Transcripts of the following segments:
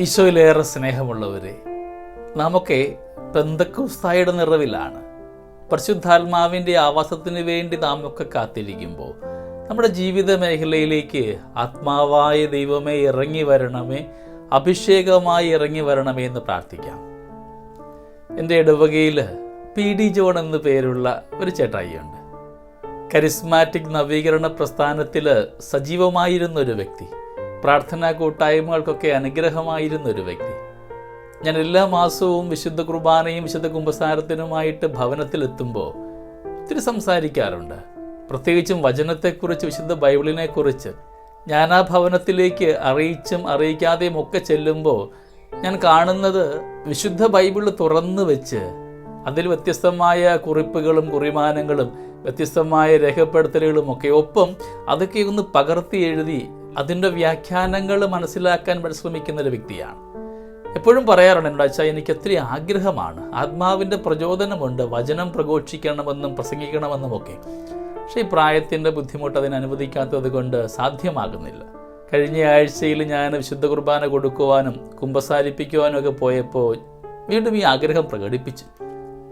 ഈശോയിലേറെ സ്നേഹമുള്ളവരെ, നാമൊക്കെ പെന്തക്കോസ്തായുടെ നിറവിലാണ്. പരിശുദ്ധാത്മാവിൻ്റെ ആവാസത്തിന് വേണ്ടി നാമൊക്കെ കാത്തിരിക്കുമ്പോൾ നമ്മുടെ ജീവിത മേഖലയിലേക്ക് ആത്മാവായ ദൈവമേ ഇറങ്ങി വരണമേ, അഭിഷേകമായി ഇറങ്ങി വരണമേ എന്ന് പ്രാർത്ഥിക്കാം. എൻ്റെ ഇടവകയിൽ PD ജോൺ എന്ന് പേരുള്ള ഒരു ചേട്ടായിയുണ്ട്. കരിസ്മാറ്റിക് നവീകരണ പ്രസ്ഥാനത്തിൽ സജീവമായിരുന്ന ഒരു വ്യക്തി, പ്രാർത്ഥനാ കൂട്ടായ്മകൾക്കൊക്കെ അനുഗ്രഹമായിരുന്ന ഒരു വ്യക്തി. ഞാൻ എല്ലാ മാസവും വിശുദ്ധ കുർബാനയും വിശുദ്ധ കുമ്പസാരത്തിനുമായിട്ട് ഭവനത്തിലെത്തുമ്പോൾ ഒത്തിരി സംസാരിക്കാറുണ്ട്. പ്രത്യേകിച്ചും വചനത്തെക്കുറിച്ച്, വിശുദ്ധ ബൈബിളിനെക്കുറിച്ച് ഞാൻ ആ ഭവനത്തിലേക്ക് അറിയിച്ചും അറിയിക്കാതെയും ഒക്കെ ചെല്ലുമ്പോൾ ഞാൻ കാണുന്നത് വിശുദ്ധ ബൈബിൾ തുറന്നു വെച്ച് അതിൽ വ്യത്യസ്തമായ കുറിപ്പുകളും കുറിമാനങ്ങളും വ്യത്യസ്തമായ രേഖപ്പെടുത്തലുകളും ഒക്കെ, ഒപ്പം അതൊക്കെ ഒന്ന് പകർത്തി എഴുതി അതിൻ്റെ വ്യാഖ്യാനങ്ങൾ മനസ്സിലാക്കാൻ പരിശ്രമിക്കുന്ന ഒരു വ്യക്തിയാണ്. എപ്പോഴും പറയാറുണ്ട്, എന്നോട് അച്ഛാ എനിക്ക് ഒത്തിരി ആഗ്രഹമാണ്, ആത്മാവിൻ്റെ പ്രചോദനമുണ്ട്, വചനം പ്രഘോഷിക്കണമെന്നും പ്രസംഗിക്കണമെന്നും ഒക്കെ. പക്ഷേ ഈ പ്രായത്തിൻ്റെ ബുദ്ധിമുട്ട് അതിന് അനുവദിക്കാത്തത് കൊണ്ട് സാധ്യമാകുന്നില്ല. കഴിഞ്ഞ ആഴ്ചയിൽ ഞാൻ വിശുദ്ധ കുർബാന കൊടുക്കുവാനും കുമ്പസാരിപ്പിക്കുവാനും ഒക്കെ പോയപ്പോൾ വീണ്ടും ഈ ആഗ്രഹം പ്രകടിപ്പിച്ചു.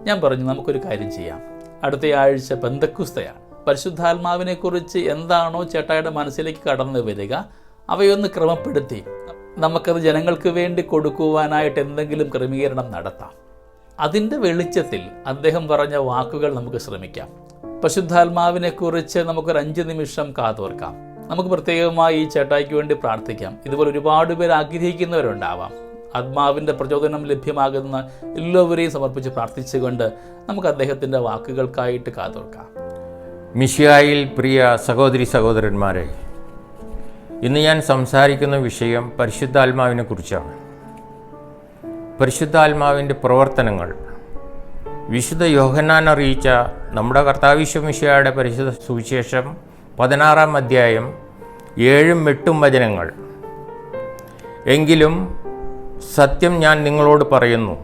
ഞാൻ പറഞ്ഞു, നമുക്കൊരു കാര്യം ചെയ്യാം, അടുത്ത ആഴ്ച പെന്തക്കോസ്തയാണ്. പരിശുദ്ധാത്മാവിനെക്കുറിച്ച് എന്താണോ ചേട്ടായുടെ മനസ്സിലേക്ക് കടന്നു വരിക അവയൊന്ന് ക്രമപ്പെടുത്തി നമുക്കത് ജനങ്ങൾക്ക് വേണ്ടി കൊടുക്കുവാനായിട്ട് എന്തെങ്കിലും ക്രമീകരണം നടത്താം. അതിൻ്റെ വെളിച്ചത്തിൽ അദ്ദേഹം പറഞ്ഞ വാക്കുകൾ നമുക്ക് ശ്രമിക്കാം. പരിശുദ്ധാത്മാവിനെക്കുറിച്ച് നമുക്കൊരു 5 നിമിഷം കാതോർക്കാം. നമുക്ക് പ്രത്യേകമായി ഈ ചേട്ടായിക്ക് വേണ്ടി പ്രാർത്ഥിക്കാം. ഇതുപോലെ ഒരുപാട് പേർ ആഗ്രഹിക്കുന്നവരുണ്ടാവാം. ആത്മാവിൻ്റെ പ്രചോദനം ലഭ്യമാകുന്ന എല്ലാവരെയും സമർപ്പിച്ച് പ്രാർത്ഥിച്ചുകൊണ്ട് നമുക്ക് അദ്ദേഹത്തിൻ്റെ വാക്കുകൾക്കായിട്ട് കാതോർക്കാം. മിശിഹായിൽ പ്രിയ സഹോദരി സഹോദരന്മാരെ, ഇന്ന് ഞാൻ സംസാരിക്കുന്ന വിഷയം പരിശുദ്ധാത്മാവിനെ കുറിച്ചാണ്. പരിശുദ്ധാത്മാവിൻ്റെ പ്രവർത്തനങ്ങൾ വിശുദ്ധ യോഹന്നാൻ അറിയിച്ച നമ്മുടെ കർത്താവ് മിശിഹായുടെ പരിശുദ്ധ സുവിശേഷം 16-ാം അധ്യായം 7-8 വചനങ്ങൾ. എങ്കിലും സത്യം ഞാൻ നിങ്ങളോട് പറയുന്നു,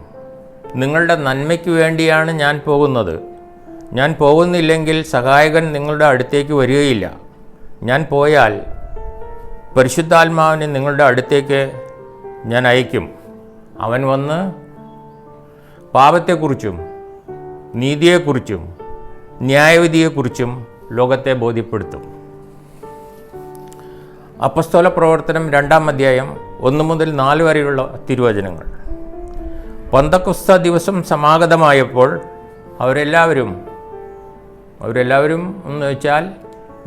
നിങ്ങളുടെ നന്മയ്ക്ക് വേണ്ടിയാണ് ഞാൻ പോകുന്നത്. ഞാൻ പോകുന്നില്ലെങ്കിൽ സഹായകൻ നിങ്ങളുടെ അടുത്തേക്ക് വരികയില്ല. ഞാൻ പോയാൽ പരിശുദ്ധാത്മാവിനെ നിങ്ങളുടെ അടുത്തേക്ക് ഞാൻ അയക്കും. അവൻ വന്ന് പാപത്തെക്കുറിച്ചും നീതിയെക്കുറിച്ചും ന്യായവിധിയെക്കുറിച്ചും ലോകത്തെ ബോധ്യപ്പെടുത്തും. അപ്പസ്തോല പ്രവർത്തനം 2-ാം അധ്യായം 1 മുതൽ 4 വരെയുള്ള തിരുവചനങ്ങൾ. പെന്തക്കോസ്ത ദിവസം സമാഗതമായപ്പോൾ അവരെല്ലാവരും എന്ന് വെച്ചാൽ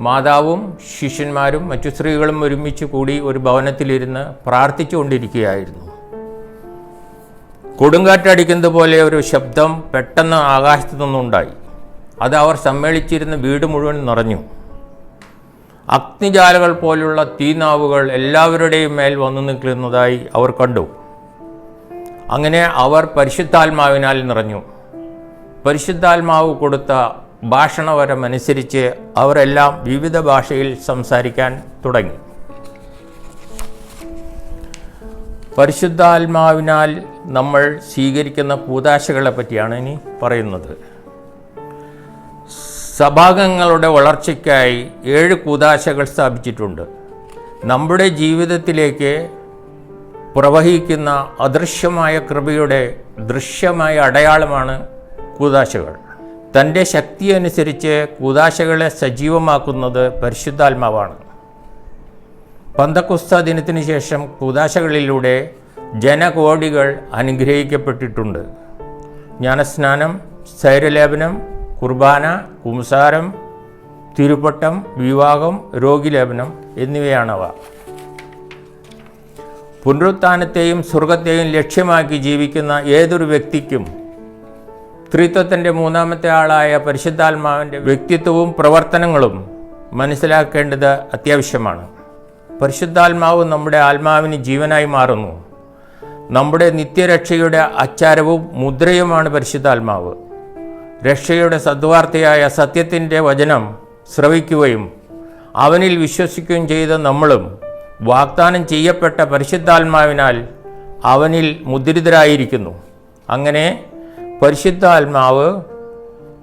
മാതാവും ശിഷ്യന്മാരും മറ്റു സ്ത്രീകളും ഒരുമിച്ച് കൂടി ഒരു ഭവനത്തിലിരുന്ന് പ്രാർത്ഥിച്ചു കൊണ്ടിരിക്കുകയായിരുന്നു. കൊടുങ്കാറ്റടിക്കുന്നത് പോലെ ഒരു ശബ്ദം പെട്ടെന്ന് ആകാശത്തു നിന്നുണ്ടായി. അത് അവർ സമ്മേളിച്ചിരുന്ന വീട് മുഴുവൻ നിറഞ്ഞു. അഗ്നിജാലകൾ പോലുള്ള തീനാവുകൾ എല്ലാവരുടെയും മേൽ വന്നു നിൽക്കുന്നതായി അവർ കണ്ടു. അങ്ങനെ അവർ പരിശുദ്ധാത്മാവിനാൽ നിറഞ്ഞു. പരിശുദ്ധാത്മാവ് കൊടുത്ത ഭാഷണവരമനുസരിച്ച് അവരെല്ലാം വിവിധ ഭാഷയിൽ സംസാരിക്കാൻ തുടങ്ങി. പരിശുദ്ധാത്മാവിനാൽ നമ്മൾ സ്വീകരിക്കുന്ന കൂദാശകളെ പറ്റിയാണ് ഇനി പറയുന്നത്. സഭാംഗങ്ങളുടെ വളർച്ചയ്ക്കായി 7 കൂദാശകൾ സ്ഥാപിച്ചിട്ടുണ്ട്. നമ്മുടെ ജീവിതത്തിലേക്ക് പ്രവഹിക്കുന്ന അദൃശ്യമായ കൃപയുടെ ദൃശ്യമായ അടയാളമാണ് കൂദാശകൾ. തൻ്റെ ശക്തി അനുസരിച്ച് കൂദാശകളെ സജീവമാക്കുന്നത് പരിശുദ്ധാത്മാവാണ്. പെന്തക്കോസ്ത ദിനത്തിന് ശേഷം കൂദാശകളിലൂടെ ജനകോടികൾ അനുഗ്രഹിക്കപ്പെട്ടിട്ടുണ്ട്. ജ്ഞാനസ്നാനം, സ്ഥൈര്യലേപനം, കുർബാന, കുംസാരം, തിരുപ്പട്ടം, വിവാഹം, രോഗിലേപനം എന്നിവയാണവ. പുനരുത്ഥാനത്തെയും സ്വർഗത്തെയും ലക്ഷ്യമാക്കി ജീവിക്കുന്ന ഏതൊരു വ്യക്തിക്കും ത്രിത്വത്തിൻ്റെ 3ാമത്തെ ആളായ പരിശുദ്ധാത്മാവിൻ്റെ വ്യക്തിത്വവും പ്രവർത്തനങ്ങളും മനസ്സിലാക്കേണ്ടത് അത്യാവശ്യമാണ്. പരിശുദ്ധാത്മാവ് നമ്മുടെ ആത്മാവിന് ജീവനായി മാറുന്നു. നമ്മുടെ നിത്യരക്ഷയുടെ അച്ചാരവും മുദ്രയുമാണ് പരിശുദ്ധാത്മാവ്. രക്ഷയുടെ സദ്വാർത്തയായ സത്യത്തിൻ്റെ വചനം ശ്രവിക്കുകയും അവനിൽ വിശ്വസിക്കുകയും ചെയ്ത നമ്മളും വാഗ്ദാനം ചെയ്യപ്പെട്ട പരിശുദ്ധാത്മാവിനാൽ അവനിൽ മുദ്രിതരായിരിക്കുന്നു. അങ്ങനെ പരിശുദ്ധാത്മാവ്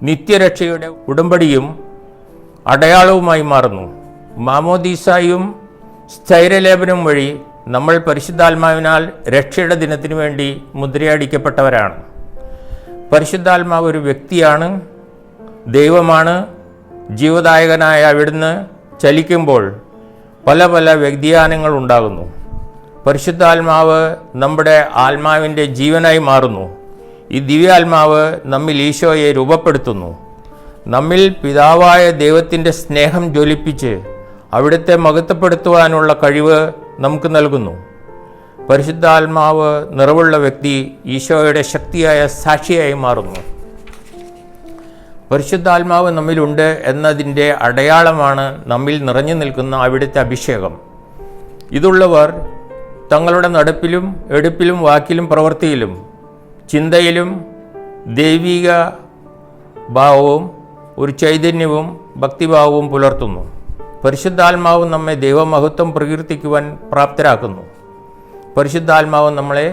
നിത്യരക്ഷയുടെ ഉടമ്പടിയും അടയാളവുമായി മാറുന്നു. മാമോദീസായും സ്ഥൈര്യലേപനം വഴി നമ്മൾ പരിശുദ്ധാത്മാവിനാൽ രക്ഷയുടെ ദിനത്തിനു വേണ്ടി മുദ്രയടിക്കപ്പെട്ടവരാണ്. പരിശുദ്ധാത്മാവ് ഒരു വ്യക്തിയാണ്, ദൈവമാണ്. ജീവദായകനായ അവിടുന്ന് ചലിക്കുമ്പോൾ പല പല വ്യതിയാനങ്ങൾ ഉണ്ടാകുന്നു. പരിശുദ്ധാത്മാവ് നമ്മുടെ ആത്മാവിൻ്റെ ജീവനായി മാറുന്നു. ഈ ദിവ്യാത്മാവ് നമ്മിൽ ഈശോയെ രൂപപ്പെടുത്തുന്നു. നമ്മിൽ പിതാവായ ദൈവത്തിൻ്റെ സ്നേഹം ജ്വലിപ്പിച്ച് അവിടുത്തെ മഹത്വപ്പെടുത്തുവാനുള്ള കഴിവ് നമുക്ക് നൽകുന്നു. പരിശുദ്ധാത്മാവ് നിറവുള്ള വ്യക്തി ഈശോയുടെ ശക്തിയായ സാക്ഷിയായി മാറുന്നു. പരിശുദ്ധാത്മാവ് നമ്മിലുണ്ട് എന്നതിൻ്റെ അടയാളമാണ് നമ്മിൽ നിറഞ്ഞു നിൽക്കുന്ന അവിടുത്തെ അഭിഷേകം. ഇതുള്ളവർ തങ്ങളുടെ നടപ്പിലും എടുപ്പിലും വാക്കിലും പ്രവൃത്തിയിലും ചിന്തയിലും ദൈവിക ഭാവവും ഒരു ചൈതന്യവും ഭക്തിഭാവവും പുലർത്തുന്നു. പരിശുദ്ധാത്മാവ് നമ്മെ ദൈവമഹത്വം പ്രകീർത്തിക്കുവാൻ പ്രാപ്തരാക്കുന്നു. പരിശുദ്ധാത്മാവ് നമ്മളെ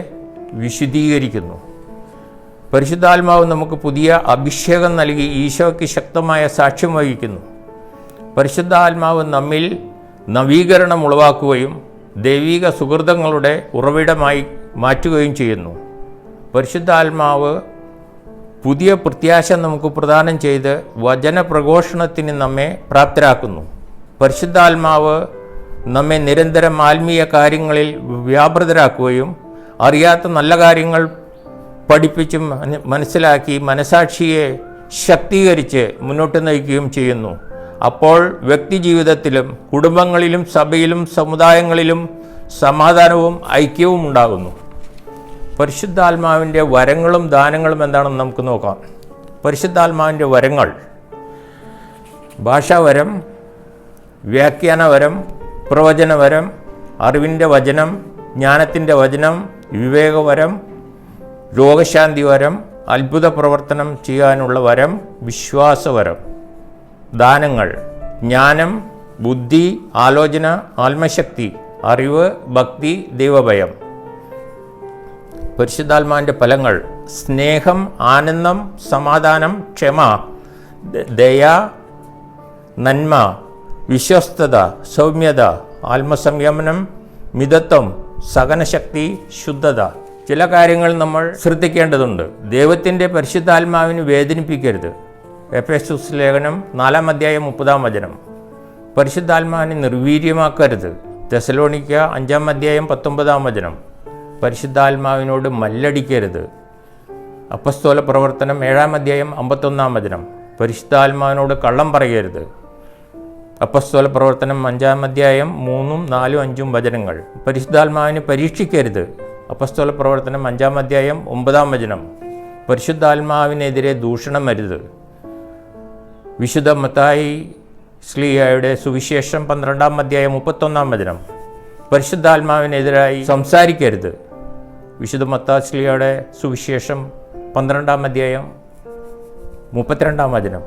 വിശുദ്ധീകരിക്കുന്നു. പരിശുദ്ധാത്മാവ് നമുക്ക് പുതിയ അഭിഷേകം നൽകി ഈശോയ്ക്ക് ശക്തമായ സാക്ഷ്യം വഹിക്കുന്നു. പരിശുദ്ധാത്മാവ് നമ്മിൽ നവീകരണം ഉളവാക്കുകയും ദൈവിക സുഹൃതങ്ങളുടെ ഉറവിടമായി മാറ്റുകയും ചെയ്യുന്നു. പരിശുദ്ധാത്മാവ് പുതിയ പ്രത്യാശ നമുക്ക് പ്രദാനം ചെയ്ത് വചനപ്രഘോഷണത്തിന് നമ്മെ പ്രാപ്തരാക്കുന്നു. പരിശുദ്ധാത്മാവ് നമ്മെ നിരന്തരം ആത്മീയ കാര്യങ്ങളിൽ വ്യാപൃതരാക്കുകയും അറിയാത്ത നല്ല കാര്യങ്ങൾ പഠിപ്പിച്ചും മനസ്സിലാക്കി മനസാക്ഷിയെ ശക്തീകരിച്ച് മുന്നോട്ട് നയിക്കുകയും ചെയ്യുന്നു. അപ്പോൾ വ്യക്തിജീവിതത്തിലും കുടുംബങ്ങളിലും സഭയിലും സമുദായങ്ങളിലും സമാധാനവും ഐക്യവും ഉണ്ടാകുന്നു. പരിശുദ്ധാത്മാവിൻ്റെ വരങ്ങളും ദാനങ്ങളും എന്താണെന്ന് നമുക്ക് നോക്കാം. പരിശുദ്ധാത്മാവിൻ്റെ വരങ്ങൾ: ഭാഷാവരം, വ്യാഖ്യാനവരം, പ്രവചനവരം, അറിവിൻ്റെ വചനം, ജ്ഞാനത്തിൻ്റെ വചനം, വിവേകവരം, രോഗശാന്തി വരം, അത്ഭുത പ്രവർത്തനം ചെയ്യാനുള്ള വരം, വിശ്വാസവരം. ദാനങ്ങൾ: ജ്ഞാനം, ബുദ്ധി, ആലോചന, ആത്മശക്തി, അറിവ്, ഭക്തി, ദൈവഭയം. പരിശുദ്ധാത്മാവിൻ്റെ ഫലങ്ങൾ: സ്നേഹം, ആനന്ദം, സമാധാനം, ക്ഷമ, ദയ, നന്മ, വിശ്വസ്തത, സൗമ്യത, ആത്മസംയമനം, മിതത്വം, സഹനശക്തി, ശുദ്ധത. ചില കാര്യങ്ങൾ നമ്മൾ ശ്രദ്ധിക്കേണ്ടതുണ്ട്. ദൈവത്തിൻ്റെ പരിശുദ്ധാത്മാവിന് വേദനിപ്പിക്കരുത്. എഫേസ്യസ് ലേഖനം 4:30. പരിശുദ്ധാത്മാവിനെ നിർവീര്യമാക്കരുത്. തെസലോനിക്ക 5:19. പരിശുദ്ധാത്മാവിനോട് മല്ലടിക്കരുത്. അപ്പസ്തോല പ്രവർത്തനം 7:51. പരിശുദ്ധാത്മാവിനോട് കള്ളം പറയരുത്. അപ്പസ്തോല പ്രവർത്തനം 5:3, 4, 5 വചനങ്ങൾ. പരിശുദ്ധാത്മാവിനെ പരീക്ഷിക്കരുത്. അപ്പസ്തോല പ്രവർത്തനം 5:9. പരിശുദ്ധാത്മാവിനെതിരെ ദൂഷണം അരുത്. വിശുദ്ധ മത്തായി ശ്ലീഹായുടെ സുവിശേഷം 12:31. പരിശുദ്ധാത്മാവിനെതിരായി സംസാരിക്കരുത്. വിശുദ്ധ മത്തായി ശ്ലീഹായുടെ സുവിശേഷം 12:32.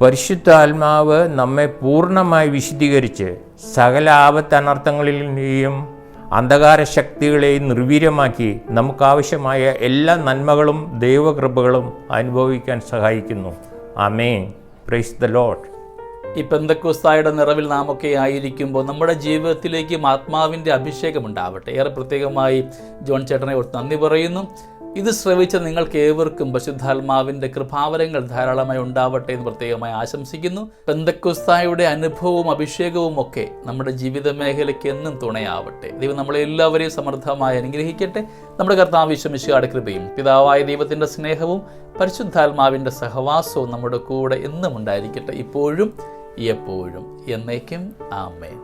പരിശുദ്ധാത്മാവ് നമ്മെ പൂർണ്ണമായി വിശുദ്ധീകരിച്ച് സകല ആപത്ത് അനർത്ഥങ്ങളിലെയും അന്ധകാര ശക്തികളെയും നിർവീര്യമാക്കി നമുക്കാവശ്യമായ എല്ലാ നന്മകളും ദൈവകൃപകളും അനുഭവിക്കാൻ സഹായിക്കുന്നു. ആമേൻ. Praise the lord. ഈ പെന്തക്കോസ്തായുടെ നിറവിൽ നാമൊക്കെ ആയിരിക്കുമ്പോൾ നമ്മുടെ ജീവിതത്തിലേക്കും ആത്മാവിൻ്റെ അഭിഷേകം ഉണ്ടാവട്ടെ. ഏറെ പ്രത്യേകമായി ജോൺ ചേട്ടനെ ഓർത്ത് നന്ദി പറയുന്നു. ഇത് ശ്രവിച്ച നിങ്ങൾക്ക് ഏവർക്കും പരിശുദ്ധാത്മാവിൻ്റെ കൃപാവരങ്ങൾ ധാരാളമായി ഉണ്ടാവട്ടെ എന്ന് പ്രത്യേകമായി ആശംസിക്കുന്നു. പെന്തക്കോസ്തായുടെ അനുഭവവും അഭിഷേകവും ഒക്കെ നമ്മുടെ ജീവിത മേഖലയ്ക്ക് എന്നും തുണയാവട്ടെ. ദൈവം നമ്മളെ എല്ലാവരെയും സമൃദ്ധമായി അനുഗ്രഹിക്കട്ടെ. നമ്മുടെ കർത്താവ് ഈശോമിശിഹായുടെ കൃപയും പിതാവായ ദൈവത്തിൻ്റെ സ്നേഹവും പരിശുദ്ധാത്മാവിൻ്റെ സഹവാസവും നമ്മുടെ കൂടെ എന്നും ഉണ്ടായിരിക്കട്ടെ, ഇപ്പോഴും എപ്പോഴും എന്നേക്കും. ആമേൻ.